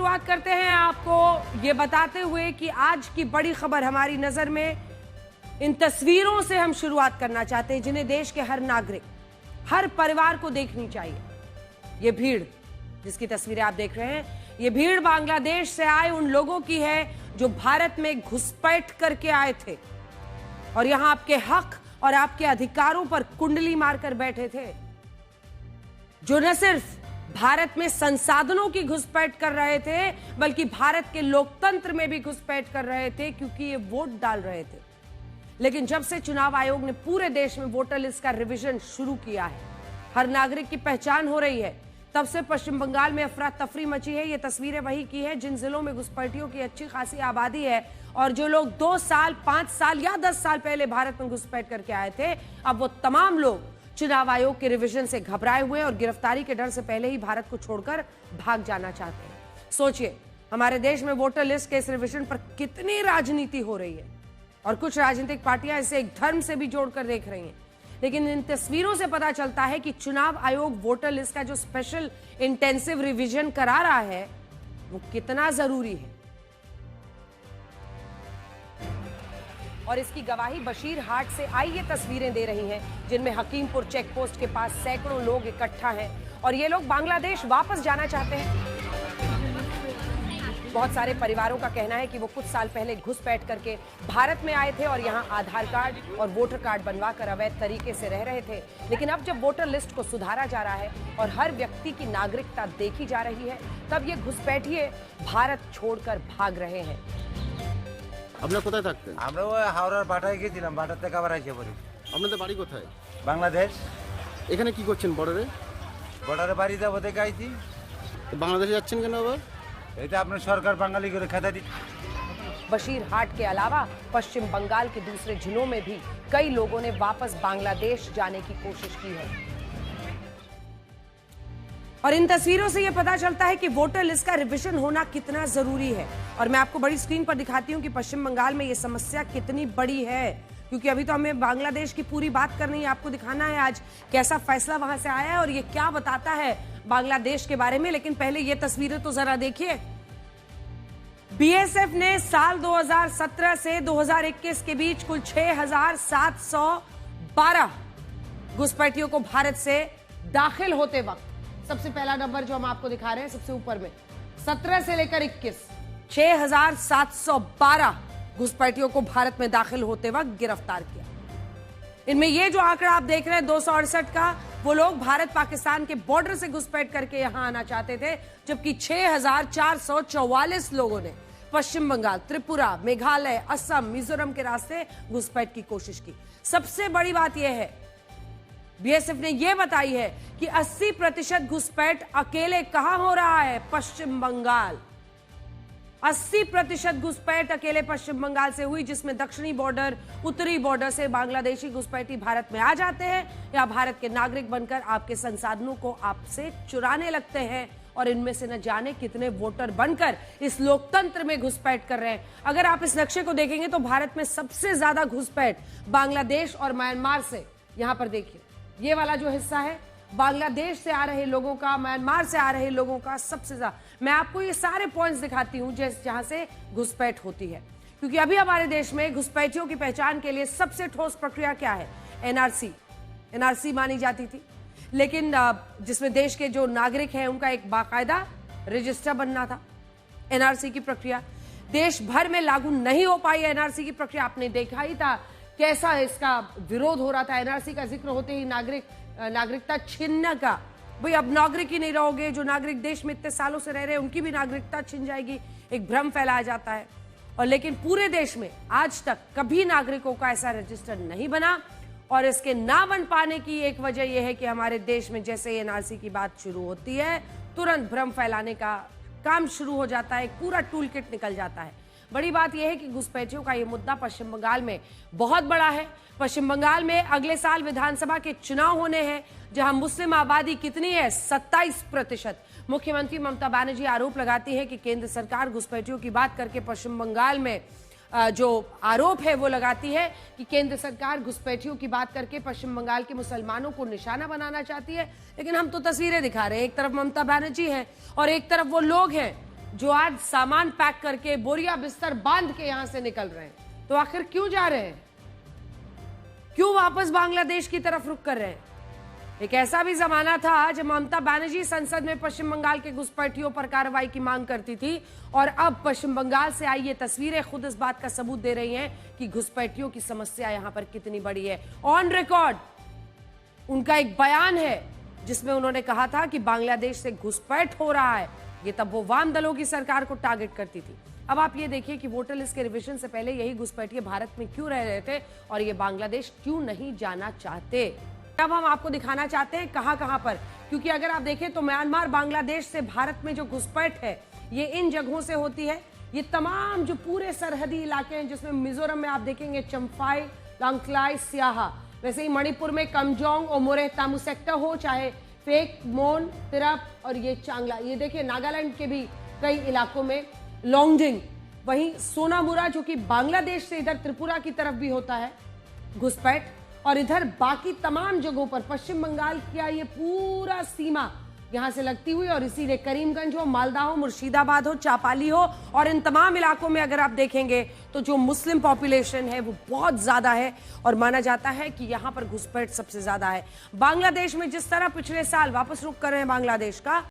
शुरुआत करते हैं आपको ये बताते हुए कि आज की बड़ी खबर हमारी नजर में इन तस्वीरों से हम शुरुआत करना चाहते हैं जिन्हें देश के हर नागरिक, हर परिवार को देखनी चाहिए। ये भीड़ जिसकी तस्वीरें आप देख रहे हैं, ये भीड़ बांग्लादेश से आए उन लोगों की है जो भारत में घुसपैठ करके आए थे और यहां आपके हक और आपके अधिकारों पर कुंडली मारकर बैठे थे, जो न सिर्फ भारत में संसाधनों की घुसपैठ कर रहे थे बल्कि भारत के लोकतंत्र में भी घुसपैठ कर रहे थे क्योंकि ये वोट डाल रहे थे। लेकिन जब से चुनाव आयोग ने पूरे देश में वोटर लिस्ट का रिवीजन शुरू किया है, हर नागरिक की पहचान हो रही है, तब से पश्चिम बंगाल में अफरा तफरी मची है। ये तस्वीरें वही की है जिन जिलों में घुसपैठियों की अच्छी खासी आबादी है और जो लोग 2 साल, 5 साल या 10 साल पहले भारत में घुसपैठ करके आए थे, अब वो तमाम लोग चुनाव आयोग के रिवीजन से घबराए हुए और गिरफ्तारी के डर से पहले ही भारत को छोड़कर भाग जाना चाहते हैं। सोचिए, हमारे देश में वोटर लिस्ट के इस रिवीजन पर कितनी राजनीति हो रही है और कुछ राजनीतिक पार्टियां इसे एक धर्म से भी जोड़कर देख रही हैं। लेकिन इन तस्वीरों से पता चलता है कि चुनाव आयोग वोटर लिस्ट का जो स्पेशल इंटेंसिव रिवीजन करा रहा है वो कितना जरूरी है। और इसकी गवाही बशीर हाट से आई ये तस्वीरें दे रही हैं जिनमें हकीमपुर चेक पोस्ट के पास सैकड़ों लोग इकट्ठा हैं और ये लोग बांग्लादेश वापस जाना चाहते हैं। बहुत सारे परिवारों का कहना है कि वो कुछ साल पहले घुसपैठ करके भारत में आए थे और यहाँ आधार कार्ड और वोटर कार्ड बनवाकर अवैध तरीके से रह रहे थे। लेकिन अब जब वोटर लिस्ट को सुधारा जा रहा है और हर व्यक्ति की नागरिकता देखी जा रही है, तब ये घुसपैठिए भारत छोड़कर भाग रहे हैं। আপনারা কোথায় থাকতেন? আমরা ওই হাওড়ার বাটায় গেছিলাম, বাটার থেকে আবার আইসে পড়ি। আপনাদের বাড়ি কোথায়? বাংলাদেশ। এখানে কি করছেন বর্ডারে? বর্ডারে বাড়ি যাবো দেখে আইছি। তো বাংলাদেশে যাচ্ছেন কেন আবার? এটা আপনার সরকার বাঙালি করে খেতা দি। बशीर हाट के अलावा पश्चिम बंगाल के दूसरे जिलों में भी कई लोगों ने वापस बांग्लादेश जाने की कोशिश की है। और इन तस्वीरों से यह पता चलता है कि वोटर लिस्ट का रिवीजन होना कितना जरूरी है। और मैं आपको बड़ी स्क्रीन पर दिखाती हूं कि पश्चिम बंगाल में यह समस्या कितनी बड़ी है, क्योंकि अभी तो हमें बांग्लादेश की पूरी बात करनी है, आपको दिखाना है आज कैसा फैसला वहां से आया है और ये क्या बताता है बांग्लादेश के बारे में। लेकिन पहले ये तस्वीरें तो जरा देखिए। बीएसएफ ने साल 2017 से 2021 के बीच कुल 6712 घुसपैठियों को भारत से दाखिल होते वक्त, सबसे पहला नंबर जो हम आपको दिखा रहे हैं सबसे ऊपर में, 17 से लेकर 21, 6712 घुसपैठियों को भारत में दाखिल होते वक्त गिरफ्तार किया। इनमें ये जो आंकड़ा आप देख रहे हैं 268 का, वो लोग भारत पाकिस्तान के बॉर्डर से घुसपैठ करके यहां आना चाहते थे, जबकि 6444 लोगों ने पश्चिम बंगाल, त्रिपुरा, मेघालय, असम, मिजोरम के रास्ते घुसपैठ की कोशिश की। सबसे बड़ी बात यह है, बीएसएफ ने यह बताई है कि 80% घुसपैठ अकेले कहां हो रहा है? पश्चिम बंगाल। 80% घुसपैठ अकेले पश्चिम बंगाल से हुई, जिसमें दक्षिणी बॉर्डर, उत्तरी बॉर्डर से बांग्लादेशी घुसपैठी भारत में आ जाते हैं या भारत के नागरिक बनकर आपके संसाधनों को आपसे चुराने लगते हैं और इनमें से न जाने कितने वोटर बनकर इस लोकतंत्र में घुसपैठ कर रहे हैं। अगर आप इस नक्शे को देखेंगे तो भारत में सबसे ज्यादा घुसपैठ बांग्लादेश और म्यांमार से, यहां पर देखिए ये वाला जो हिस्सा है बांग्लादेश से आ रहे लोगों का, म्यांमार से आ रहे लोगों का सबसे ज्यादा। मैं आपको ये सारे पॉइंट्स दिखाती हूं जहां से घुसपैठ होती है, क्योंकि अभी हमारे देश में घुसपैठियों की पहचान के लिए सबसे ठोस प्रक्रिया क्या है? एनआरसी मानी जाती थी, लेकिन जिसमें देश के जो नागरिक हैं उनका एक बाकायदा रजिस्टर बनना था। एनआरसी की प्रक्रिया देश भर में लागू नहीं हो पाई। एनआरसी की प्रक्रिया आपने देखा ही था कैसा इसका विरोध हो रहा था। एनआरसी का जिक्र होते ही नागरिकता छीनने का, भाई अब नागरिक ही नहीं रहोगे, जो नागरिक देश में इतने सालों से रह रहे हैं उनकी भी नागरिकता छिन जाएगी, एक भ्रम फैलाया जाता है। और लेकिन पूरे देश में आज तक कभी नागरिकों का ऐसा रजिस्टर नहीं बना और इसके ना बन पाने की एक वजह यह है कि हमारे देश में जैसे एनआरसी की बात शुरू होती है तुरंत भ्रम फैलाने का काम शुरू हो जाता है, एक पूरा टूल किट निकल जाता है। बड़ी बात यह है कि घुसपैठियों का यह मुद्दा पश्चिम बंगाल में बहुत बड़ा है। पश्चिम बंगाल में अगले साल विधानसभा के चुनाव होने हैं, जहां मुस्लिम आबादी कितनी है? 27%। मुख्यमंत्री ममता बनर्जी आरोप लगाती है कि केंद्र सरकार घुसपैठियों की बात करके पश्चिम बंगाल में जो आरोप है वो लगाती है कि केंद्र सरकार घुसपैठियों की बात करके पश्चिम बंगाल के मुसलमानों को निशाना बनाना चाहती है। लेकिन हम तो तस्वीरें दिखा रहे हैं, एक तरफ ममता बनर्जी है और एक तरफ वो लोग हैं जो आज सामान पैक करके बोरिया बिस्तर बांध के यहां से निकल रहे हैं। तो आखिर क्यों जा रहे हैं, क्यों वापस बांग्लादेश की तरफ रुख कर रहे हैं? एक ऐसा भी जमाना था जब ममता बनर्जी संसद में पश्चिम बंगाल के घुसपैठियों पर कार्रवाई की मांग करती थी, और अब पश्चिम बंगाल से आई ये तस्वीरें खुद इस बात का सबूत दे रही हैं कि घुसपैठियों की समस्या यहां पर कितनी बड़ी है। ऑन रिकॉर्ड उनका एक बयान है जिसमें उन्होंने कहा था कि बांग्लादेश से घुसपैठ हो रहा है। ये तब वो वाम दलों की सरकार को टारगेट करती थी। अब आप ये देखिए कि वोटर लिस्ट के रिवीजन से पहले यही घुसपैठिए भारत में क्यों रह रहे थे और ये बांग्लादेश क्यों नहीं जाना चाहते। अब हम आपको दिखाना चाहते हैं कहां पर, क्योंकि अगर आप देखें तो म्यांमार बांग्लादेश से भारत में जो घुसपैठ है ये इन जगहों से होती है। ये तमाम जो पूरे सरहदी इलाके हैं, जिसमें मिजोरम में आप देखेंगे चंफाई, लांगक्लाई, सियाहा, वैसे ही मणिपुर में कमजोंग और मोरे तामू सेक्टर हो, चाहे फेक, मोन, तिरप और ये चांगला, ये देखिए नागालैंड के भी कई इलाकों में लोंगडिंग, वहीं सोनामुरा जो कि बांग्लादेश से इधर त्रिपुरा की तरफ भी होता है घुसपैठ, और इधर बाकी तमाम जगहों पर पश्चिम बंगाल का ये पूरा सीमा यहां से लगती हुई, और इसीलिए करीमगंज हो, मालदा हो, मुर्शिदाबाद हो, चापाली हो, और इन तमाम इलाकों में अगर आप देखेंगे तो जो मुस्लिम पॉपुलेशन है वो बहुत ज्यादा है और माना जाता है कि यहां पर घुसपैठ सबसे ज्यादा है। बांग्लादेश में जिस तरह पिछले साल वापस रुख कर रहे हैं बांग्लादेश का